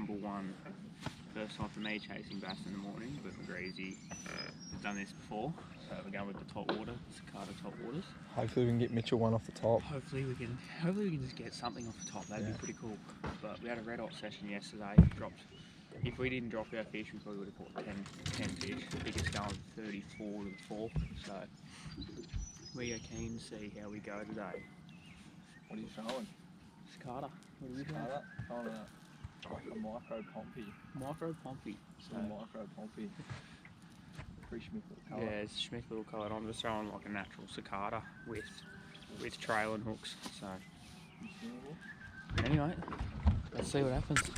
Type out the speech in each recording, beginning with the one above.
number one. First time for me chasing bass in the morning, but McGreasy has done this before, so we're going with the top water, Cicada top waters. Hopefully we can get Mitchell one off the top. Hopefully we can just get something off the top. That'd be pretty cool. But we had a red hot session yesterday. Dropped. If we didn't drop our fish, we probably would have caught 10 fish. The biggest going 34 to the 4. So we are keen to see how we go today. What are you throwing? Cicada. What are you doing? Throwing a micro pompey. Micro pompey. So micro pompey. Pretty schmick little colour. Yeah, it's schmick little colour. I'm just throwing like a natural cicada with trailing hooks. So anyway, let's see what happens.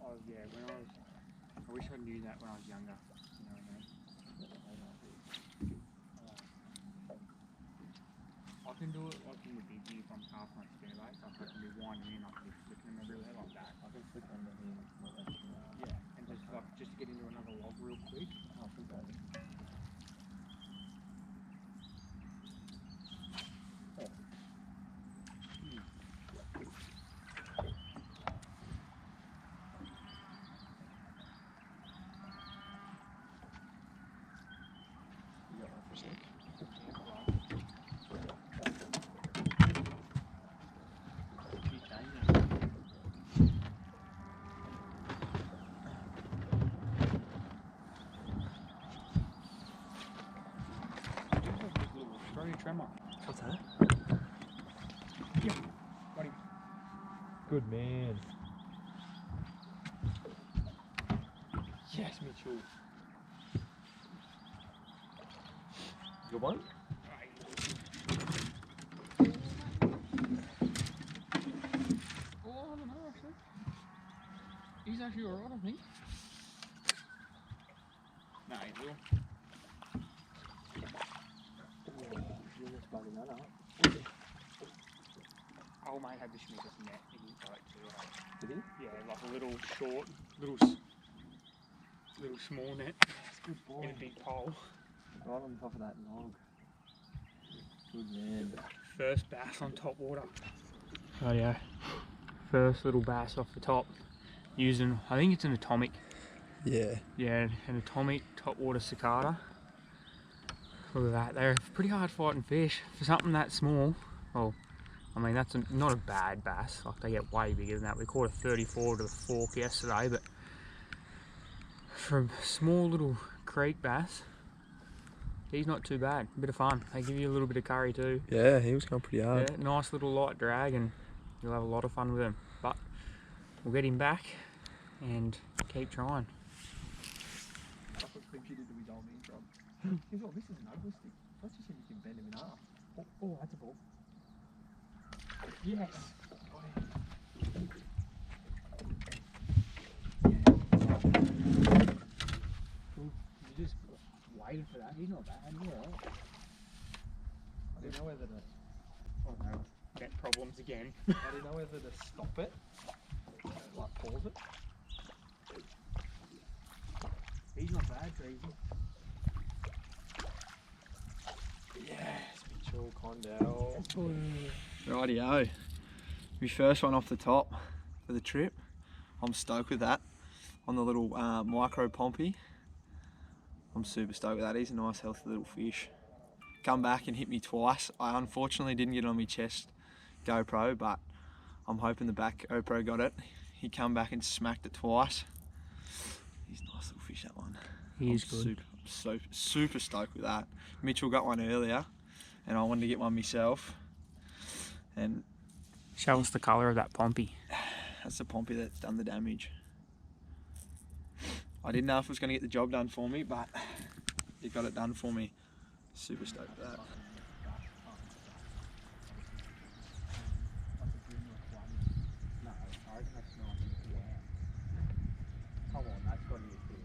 Oh yeah, I wish I knew that when I was younger. You know what I mean? I can do it like in the biggie if I'm half my Astuary, so I can be winding in, I can be flicking them everywhere like that. I can flick them in like that. Yeah, and just get into another log real quick. I'll flick that in. Tremor. What's that? Yeah, buddy. Good man. Yes, Mitchell. Good one? Oh, I don't know actually. He's actually alright, I think. No, he will. Oh mate had the schmickest net in his boat too. Did he? Yeah, like a little short, little small net. That's a good boy. In a big pole. Right on top of that log. Good man. First bass on top water. Oh yeah. First little bass off the top. Using, I think it's an atomic. Yeah. Yeah, an atomic top water cicada. Look at that, they're pretty hard fighting fish for something that small. Well, I mean that's not a bad bass, like they get way bigger than that. We caught a 34 to the fork yesterday, but for a small little creek bass, he's not too bad. A bit of fun. They give you a little bit of curry too. Yeah, he was going pretty hard. Yeah, nice little light drag and you'll have a lot of fun with him. But we'll get him back and keep trying. That's what clips you did to me, Dom. He's like, this is an ugly stick. Let's just see if you can bend him in half. Oh, that's a ball. Yes. You just waited for that. He's not bad. He's alright. I didn't know whether to... Oh no. Net problems again. I didn't know whether to stop it. Like pause it. He's not bad, Crazy. Yes, Mitchell Condell. Oh. Rightio. My first one off the top for the trip. I'm stoked with that. On the little micro pompey. I'm super stoked with that. He's a nice healthy little fish. Come back and hit me twice. I unfortunately didn't get it on my chest GoPro, but I'm hoping the back GoPro got it. He come back and smacked it twice. He's a nice little fish, that one. He is good. Super stoked with that. Mitchell got one earlier and I wanted to get one myself. And show us the colour of that pompey. That's the pompey that's done the damage. I didn't know if it was going to get the job done for me, but it got it done for me. Super stoked with that. Come on, that's got to be good.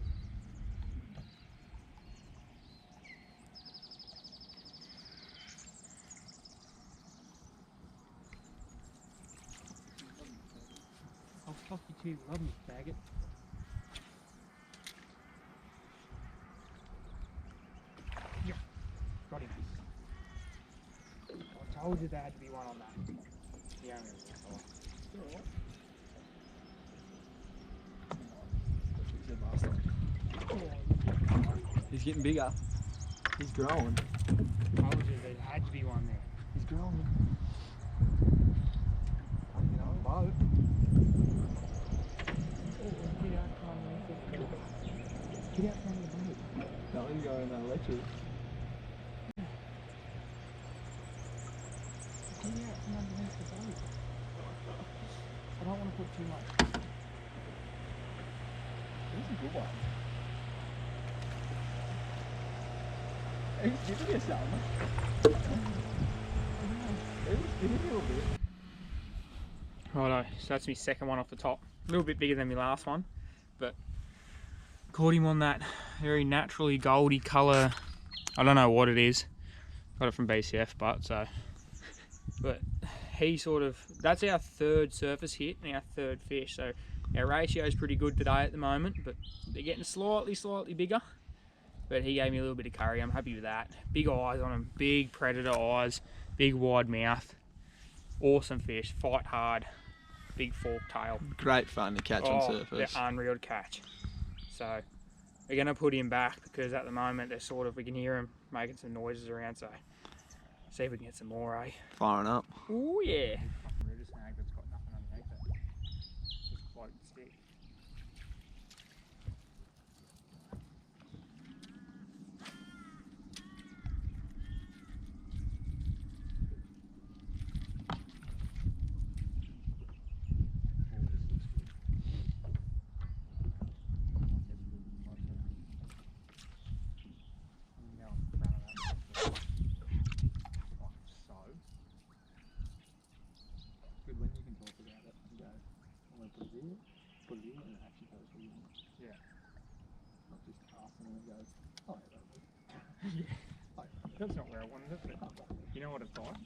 I'll fuck you too, love me, faggot. Yeah, got him. told you there had to be one on that. Yeah, He's getting bigger. He's growing. told you there had to be one there. He's growing. You know, boat. Get out from underneath the boat. Get out from the boat. No, he's going that electric. Get out from underneath the boat. I don't want to put too much. This is a good one. He's giving you some. He's giving you a little bit. Righto, so that's my second one off the top. A little bit bigger than my last one, but caught him on that very naturally goldy colour. I don't know what it is. Got it from BCF, but he sort of, that's our third surface hit and our third fish. So our ratio is pretty good today at the moment, but they're getting slightly bigger. But he gave me a little bit of curry. I'm happy with that. Big eyes on him, big predator eyes, big wide mouth. Awesome fish, fight hard, big fork tail. Great fun to catch on surface. They're unreal to catch. So we're going to put him back because at the moment they're sort of, we can hear him making some noises around. So see if we can get some more, eh? Firing up. Oh yeah. Rooter snag that's got nothing underneath it. Just float and stick. That's not where I wanted it, but you know what it's like?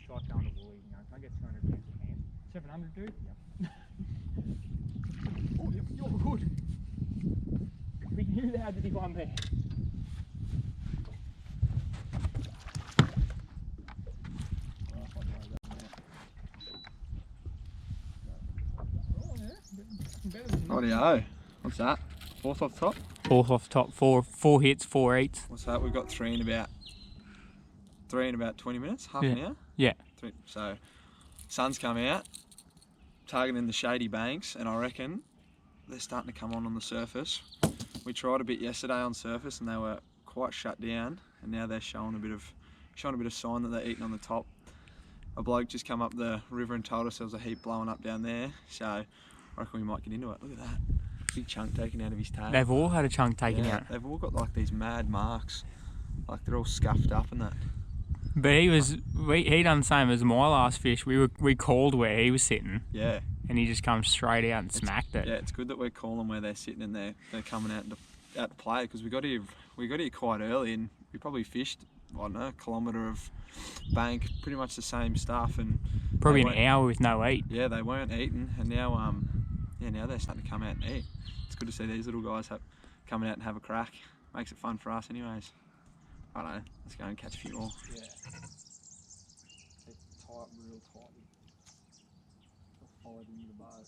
It's like going to Woolies, you know, can I get 200 grams a hand? 700, dude? Yep. Oh, you're good. We knew there had to be one there. Rightio. What's that? Fourth off the top? Fourth off the top, four hits, 4 eats. What's that? We've got three in about 20 minutes, half an hour. Yeah. So sun's come out, targeting the shady banks, and I reckon they're starting to come on the surface. We tried a bit yesterday on surface and they were quite shut down, and now they're showing a bit of sign that they're eating on the top. A bloke just come up the river and told us there was a heap blowing up down there, so I reckon we might get into it. Look at that. Big chunk taken out of his tail. They've all had a chunk taken out. They've all got like these mad marks. Like they're all scuffed up and that. But he done the same as my last fish. We called where he was sitting. Yeah. And he just comes straight out and smacked it. Yeah, it's good that we're calling where they're sitting and they're coming out to play, because we got here quite early and we probably fished, I don't know, a kilometre of bank, pretty much the same stuff, and probably an hour with no eat. Yeah, they weren't eating, and now now they're starting to come out and eat. It's good to see these little guys coming out and have a crack. Makes it fun for us anyways. I don't know, let's go and catch a few more. Yeah. They're tight, real tight. Follow them into the boat.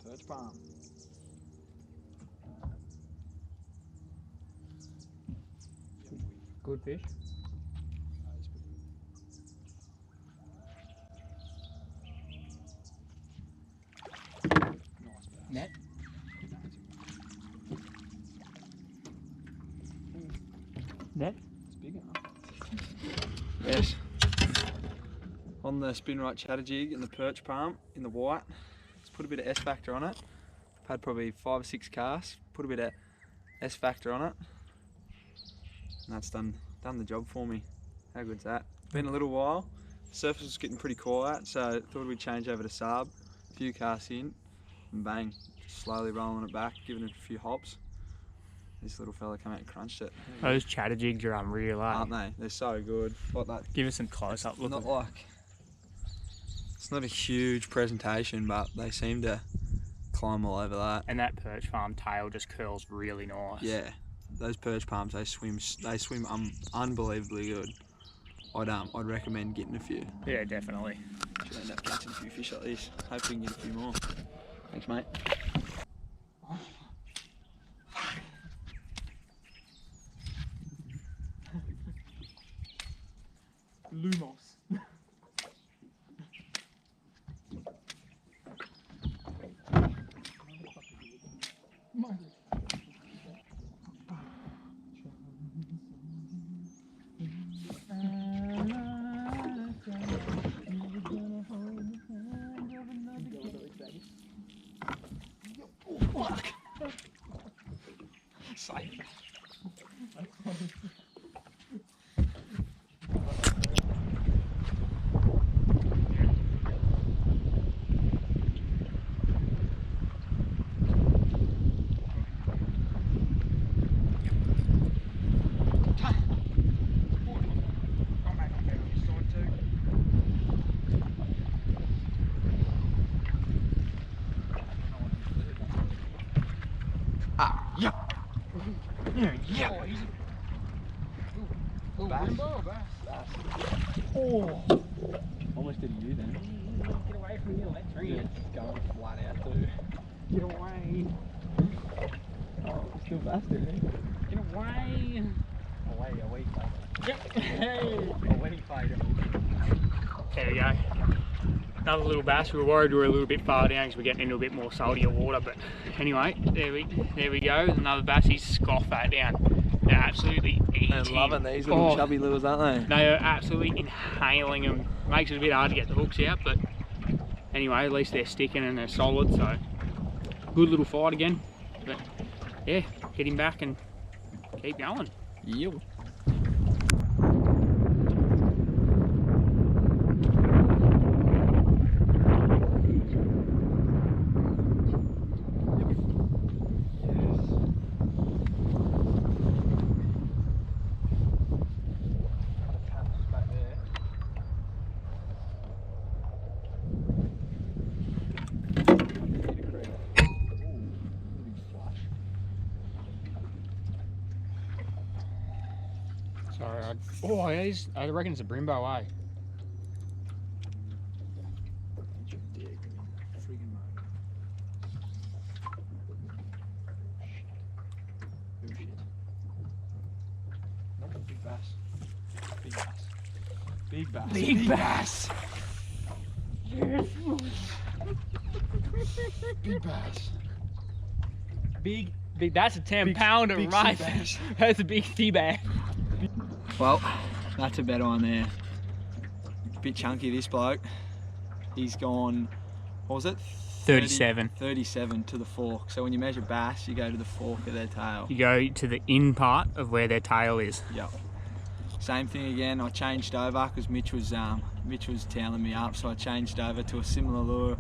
Perch palm. Good fish. Nice bass. Net. Net. It's big enough. Yes. On on the spin right chatter jig and the perch palm in the white. Let's put a bit of S factor on it. I've had probably 5 or 6 casts. Put a bit of S factor on it, and that's done the job for me. How good's that? Been a little while. The surface was getting pretty quiet, so thought we'd change over to sub. A few casts in, and bang, just slowly rolling it back, giving it a few hops. This little fella came out and crunched it. Those chatter jigs are unreal, aren't they? They're so good. Like that. Give us some close-up look. Not like, it's not a huge presentation, but they seem to climb all over that. And that perch farm tail just curls really nice. Yeah, those perch palms, they swim unbelievably good. I'd recommend getting a few. Yeah, definitely. Should end up catching a few fish like this. Hopefully we can get a few more. Thanks, mate. Lumos. Yeah. Bass. Oh, almost did you then. Get away from me, let's ring it. Going flat out too. Get away. Oh, still bass there. Get away. Away, fighter. Hey, away, fighter. There we go. Another little bass. We were worried we were a little bit far down because we're getting into a bit more saltier water, but anyway, there we go. Another bass. He's scoffed that down. They're absolutely eating. They're loving these little chubby lures, aren't they? They are absolutely inhaling them. Makes it a bit hard to get the hooks out, but anyway, at least they're sticking and they're solid. So good little fight again. But yeah, get him back and keep going. Yep. Sorry, I reckon it's a Brimbo, eh? Big bass. Big bass. Big bass. Big bass! Yes! Big bass. Big, that's a 10-pounder, big right? bass. That's a big sea bass. Well, that's a better one there. Bit chunky, this bloke. He's gone, what was it? 37. 37 to the fork. So when you measure bass, you go to the fork of their tail. You go to the in part of where their tail is. Yep. Same thing again. I changed over because Mitch was tailing me up, so I changed over to a similar lure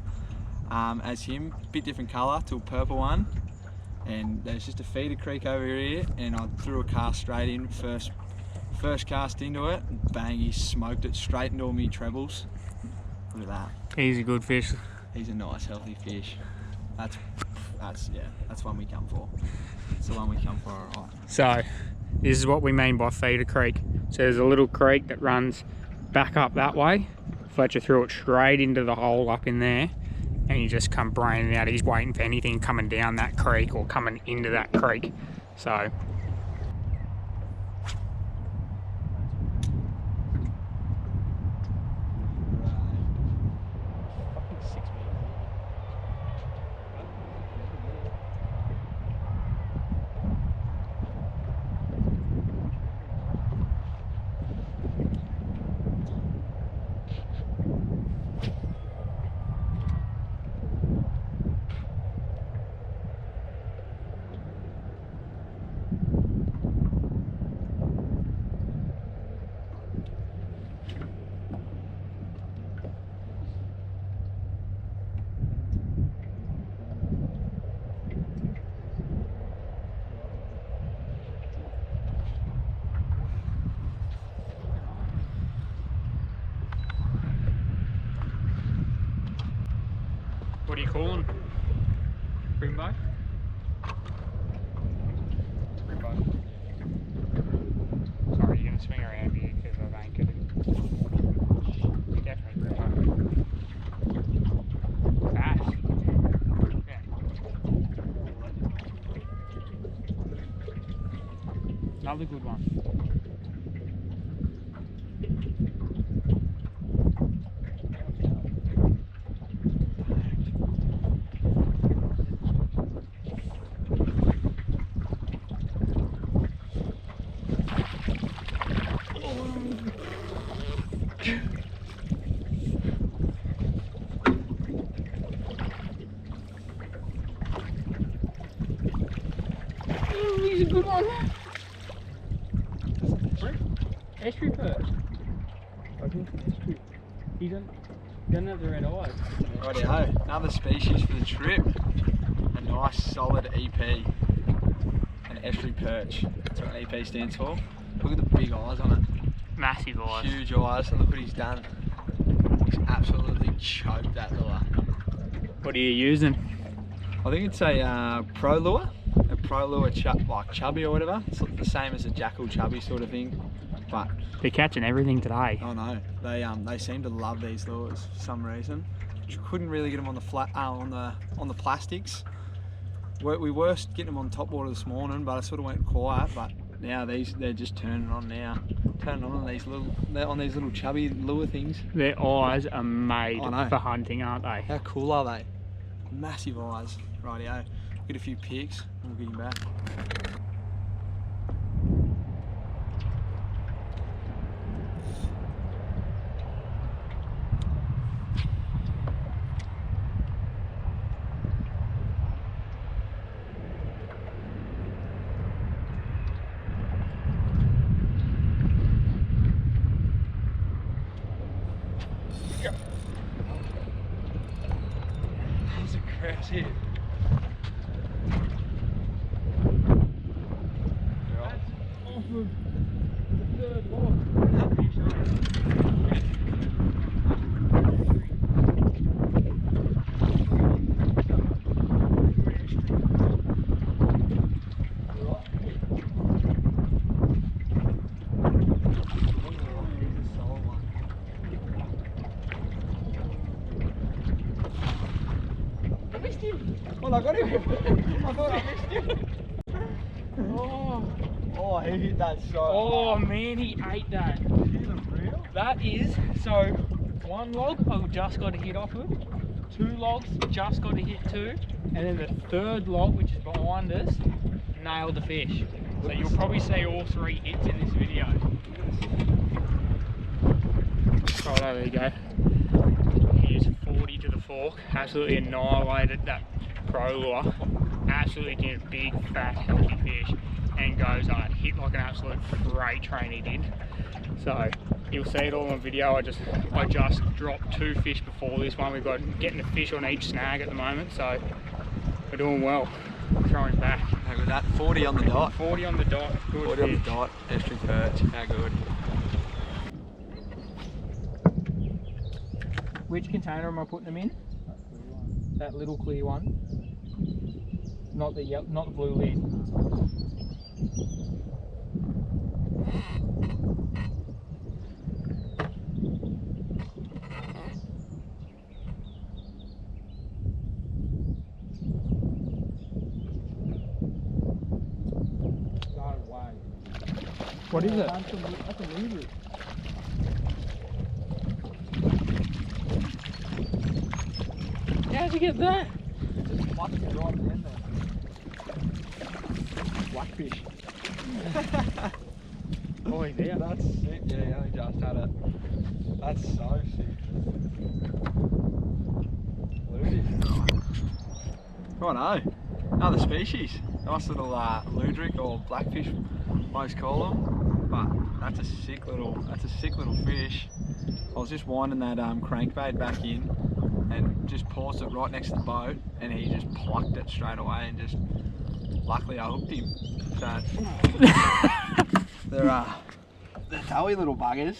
as him. Bit different colour, to a purple one. And there's just a feeder creek over here, and I threw a cast straight in. First cast into it, and bang, he smoked it straight into all my trebles. Look at that. He's a good fish. He's a nice, healthy fish. That's one we come for. It's the one we come for, alright. So, this is what we mean by feeder creek. So there's a little creek that runs back up that way. Fletcher threw it straight into the hole up in there, and he just come braining out. He's waiting for anything coming down that creek or coming into that creek. So, What are you calling? Brimbo? Brimbo. Sorry, you're going to swing around here because I've anchored it. Definitely Brimbo. Bass. Yeah. Another good one. He's a good one. Estuary perch. Estuary. He doesn't have the red eyes. Rightio, another species for the trip. A nice solid EP. An estuary perch. That's what an EP stands for. Look at the big eyes on it. Massive eyes. Huge eyes, and look what he's done. He's absolutely choked that lure. What are you using? I think it's a pro lure. A pro lure like chubby or whatever. It's the same as a jackal chubby sort of thing. But they're catching everything today. I know. They seem to love these lures for some reason. Couldn't really get them on the flat on the plastics. We were getting them on top water this morning, but I sort of went quiet. But now they're just turning on now. Turning on these little chubby lure things. Their eyes are made for hunting, aren't they? How cool are they? Massive eyes. Rightio. Get a few pics and we'll get him back. There's a crash here. Well, I got him. I thought I missed him. Oh, he hit that so Oh man, he ate that. That is, so one log I just got a hit off of, 2 logs just got a hit too, and then the 3rd log, which is behind us, nailed the fish. So you'll probably see all 3 hits in this video. Oh, there you go. Here's 40 to the fork, absolutely annihilated that pro lure. Absolutely did a big, fat, healthy fish, and goes on. Hit like an absolute freight train he did. So you'll see it all on video. I just dropped 2 fish before this one. We've got getting a fish on each snag at the moment, so we're doing well. Throwing back. How good that? 40 on the dot. 40 on the dot. Good 40 fish. on the dot. Estuary perch. How good. Which container am I putting them in? That little clear one. Not the yellow, not the blue lid. No way. What is it? That's a lever. How'd you get that? Just plucked it right at the end there. Blackfish. Oh, he's there. That's sick. Yeah, he only just had it. That's so sick. Righto. Another species. Nice little luderick or blackfish, most call them. But that's a sick little fish. I was just winding that crankbait back in and just paused it right next to the boat, and he just plucked it straight away, and just luckily I hooked him. So they're doughy little buggers.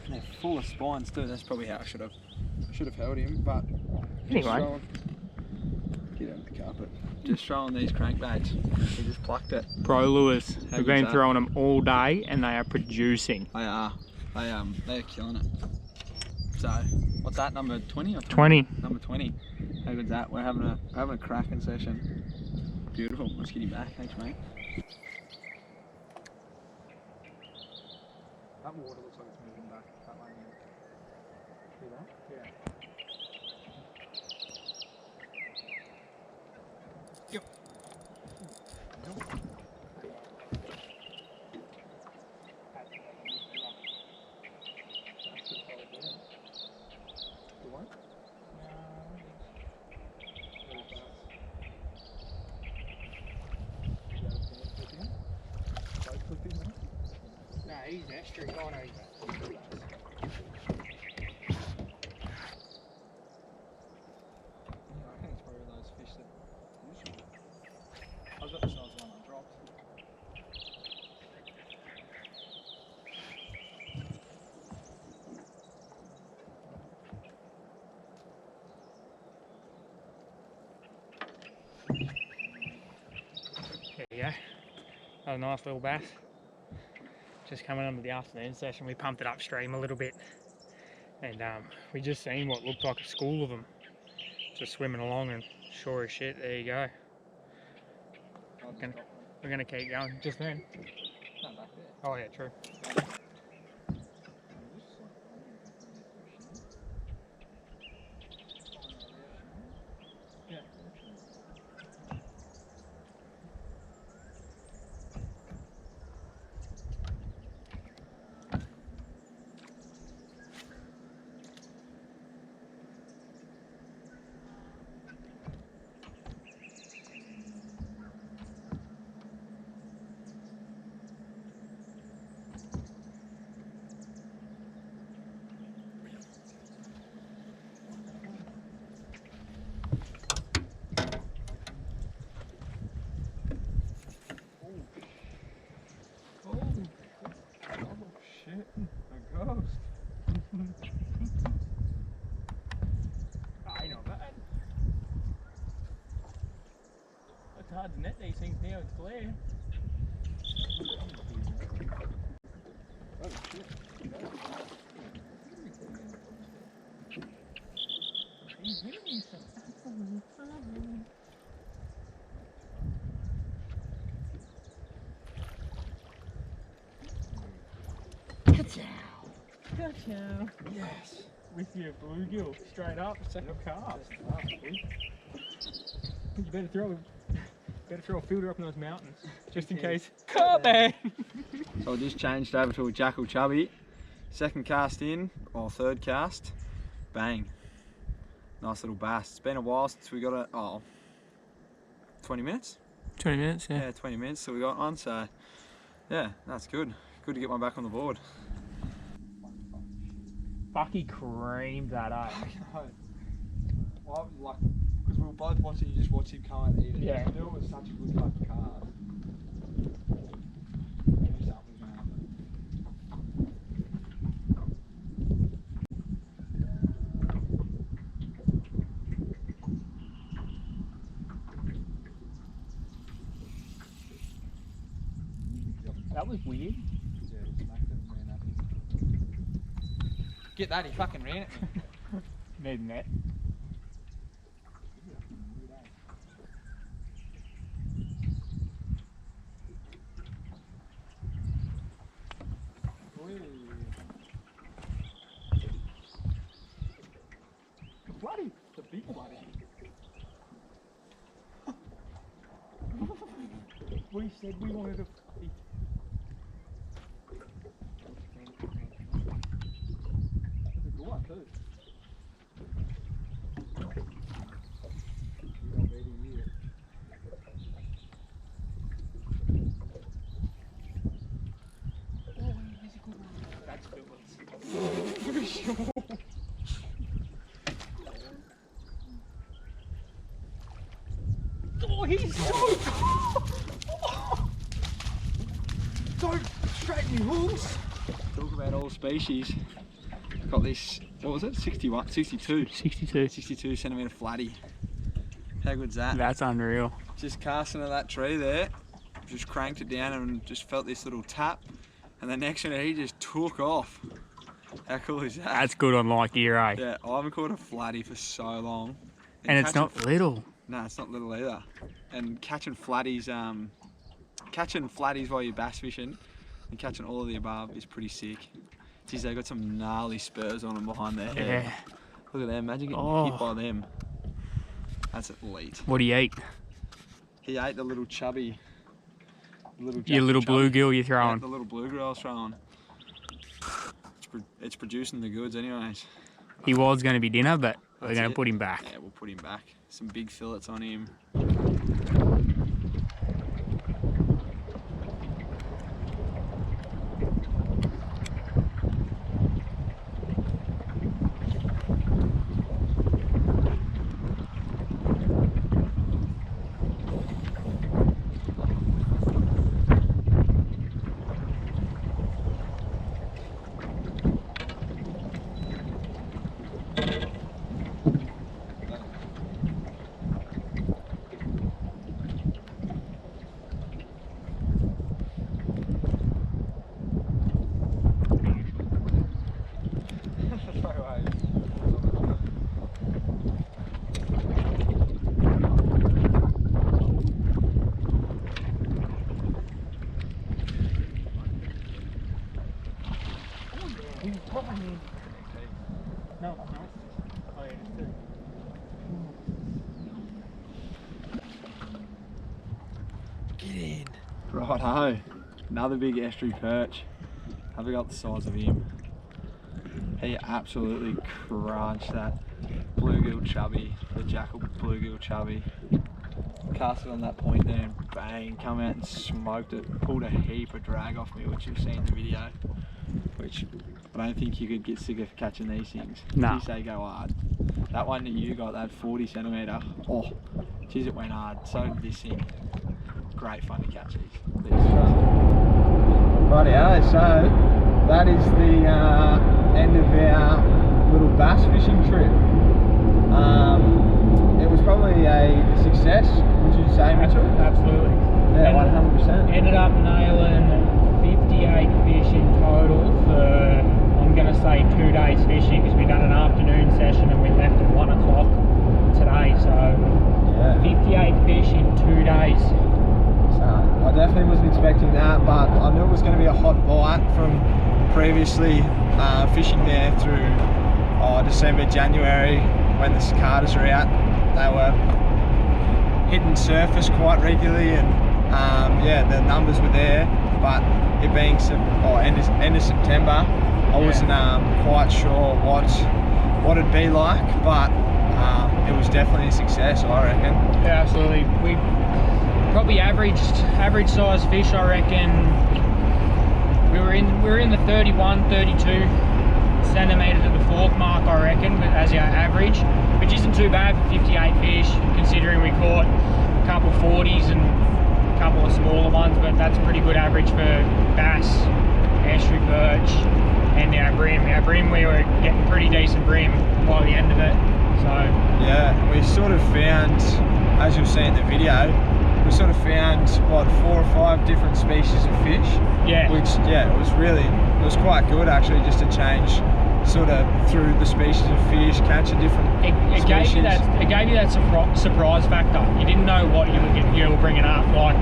They're full of spines too. That's probably how I should have held him, but Anyway. Get out of the carpet. Just throwing these crankbaits. He just plucked it. Pro lures. How We've good's been that? throwing them all day and they are producing. They are. They're killing it. So, what's that, number 20 or 20. Number 20. How good's that? We're having a cracking session. Beautiful. Let's get him back. Thanks, mate. That water looks like it's moving back that way. See that? Yeah. Yep. No, he's Estuary. Oh no, he's I think it's probably those fish that usually. I've got the size one I dropped. There you go. That was a nice little bass. Just coming onto the afternoon session, we pumped it upstream a little bit, and we just seen what looked like a school of them just swimming along, and sure as shit, there you go. We're gonna keep going. Just then. Not back there. Oh yeah, true. It's hard to net these things now, it's glare. He's giving me some absolute trouble. Ka-chow. Yes. With your bluegill, straight up, second cast. You better throw a filter up in those mountains, just in case. Carbon! So I just changed over to a jackal chubby. Second cast in, or third cast, bang. Nice little bass. It's been a while since we got it. 20 minutes? 20 minutes, yeah. Yeah, 20 minutes till we got one, so yeah, that's good. Good to get one back on the board. Bucky creamed that up. Well, like, because we were both watching, you just watch him come and eat it. Yeah. I knew it was such a good fucking card. That was weird. Yeah, he smacked it and ran at it. Get that, he fucking ran it. Need a net. Bloody, the big bloody. We said we wanted to. That's a good one too. That's good. Oh, he's so Don't straighten your hooks. Talk about all species. Got this what was it? 61, 62. 62 centimetre flatty. How good's that? That's unreal. Just casting at that tree there, just cranked it down and just felt this little tap, and the next minute he just took off. How cool is that? That's good on light gear, eh? Yeah, I haven't caught a flatty for so long. And it's not little. No, it's not little either. And catching flatties while you're bass fishing and catching all of the above is pretty sick. Geez, they got some gnarly spurs on them behind their head. Yeah. Look at them, imagine getting hit by them. That's elite. What do you eat? He ate the little chubby. Your little bluegill you're throwing. Yeah, the little bluegill I was throwing. It's producing the goods anyways. He was going to be dinner, but we're going to put him back. Yeah, we'll put him back. Some big fillets on him. Get in. Righto, another big estuary perch. Have a go at the size of him. He absolutely crunched that bluegill chubby, the jackal bluegill chubby. Cast it on that point there and bang, come out and smoked it. Pulled a heap of drag off me, which you'll see in the video. Which I don't think you could get sick of catching these things. No. Geez, they go hard. That one that you got, that 40 centimetre, oh, geez, it went hard. So did this thing. Great fun to catch these. Rightio, so that is the end of our little bass fishing trip. It was probably a success, would you say, Mitchell? Absolutely. Yeah, 100%. Ended up nailing 58 fish in total for, I'm going to say, 2 days fishing, because we done an afternoon session and we left at 1 o'clock today, so yeah. 58 fish in 2 days. So I definitely wasn't expecting that, but I knew it was going to be a hot bite from previously fishing there through December, January, when the cicadas are out. They were hitting surface quite regularly, and yeah, the numbers were there, but it being end of September, I wasn't quite sure what it'd be like, but it was definitely a success, I reckon. Yeah, absolutely. We probably average size fish, I reckon. We were in the 31, 32 centimetre to the fork mark, I reckon, but as our average, which isn't too bad for 58 fish, considering we caught a couple 40s and a couple of smaller ones, but that's a pretty good average for bass, estuary perch, and our bream. Our bream, we were getting pretty decent bream by the end of it. So yeah, we sort of found, as you'll see in the video, we sort of found what 4 or 5 different species of fish. Yeah. Which it was quite good actually, just to change sort of through the species of fish, catch a different it gave you that surprise factor. You didn't know what you were bringing up. Like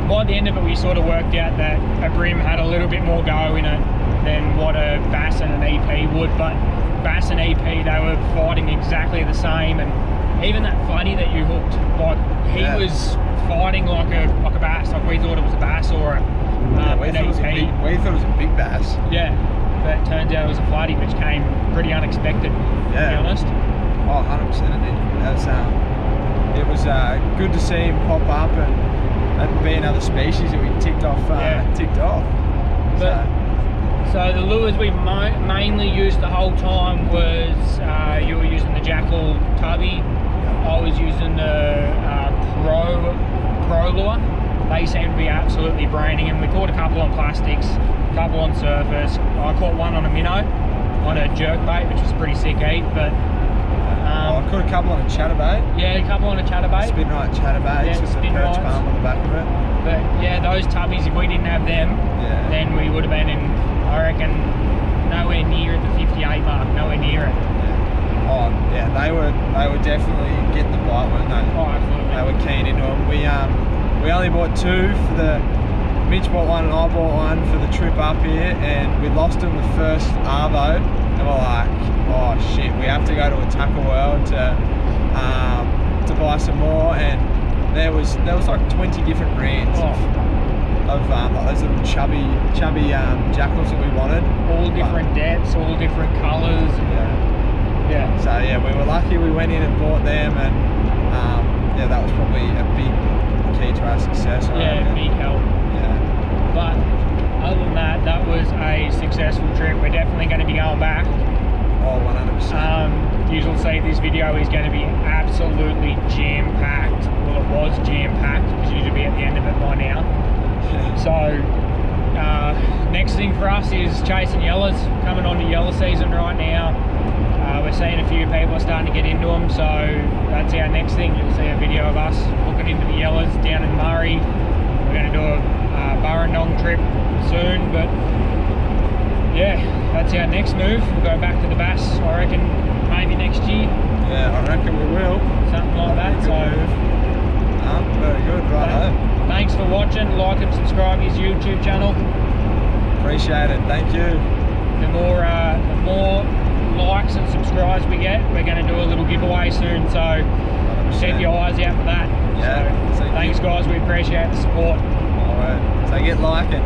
by the end of it, we sort of worked out that a bream had a little bit more go in it than what a bass and an EP would. But bass and EP, they were fighting exactly the same, and even that flatty that you hooked, like he was fighting like a bass. Like we thought it was a bass or we thought it was a big bass. Yeah, but it turns out it was a flatty, which came pretty unexpected, to be honest. Oh, 100% it did. It was good to see him pop up and be another species that we ticked off. So the lures we mainly used the whole time was, you were using the jackal tubby, I was using the pro lure. They seem to be absolutely braining, and we caught a couple on plastics, a couple on surface. I caught one on a minnow, on a jerk bait, which was pretty sick eat. But I caught a couple on a chatterbait. yeah, a couple on a chatterbait. Spin right chatterbaits Yeah, with the spin perch rights. palm on the back of it. But yeah, those tubbies, if we didn't have them, Yeah. then we would have been in, I reckon, nowhere near at the 58 mark, nowhere near it. Yeah. Oh yeah, they were definitely getting the bite, weren't they? Oh, absolutely. They were keen into them. We only bought two for the. Mitch bought one and I bought one for the trip up here, and we lost them the first arvo, and we're like, oh shit, we have to go to a Tackle World to buy some more, and there was like 20 different brands of like those little chubby jackals that we wanted. All different depths, all different colours. Yeah. Yeah. So yeah, we were lucky we went in and bought them, and yeah, that was probably a big key to our success. Yeah, big help. Yeah. But other than that, that was a successful trip. We're definitely going to be going back. Oh, 100%. You'll see this video is going to be absolutely jam-packed. Well, it was jam-packed because you should be at the end of it by now. So next thing for us is chasing yellows. Coming on to yellow season right now. We're seeing a few people are starting to get into them, so that's our next thing. You'll see a video of us looking into the yellows down in Murray. We're going to do a Burrendong trip soon, but yeah, that's our next move. We'll go back to the bass, I reckon, maybe next year. Yeah, I reckon we will. Something like that. So very good, right. Thanks for watching. Like and subscribe to his YouTube channel. Appreciate it. Thank you. The more likes and subscribes we get, we're going to do a little giveaway soon. So 100%. keep your eyes out for that. Yeah. So thanks, guys. We appreciate the support. All right. So get liking.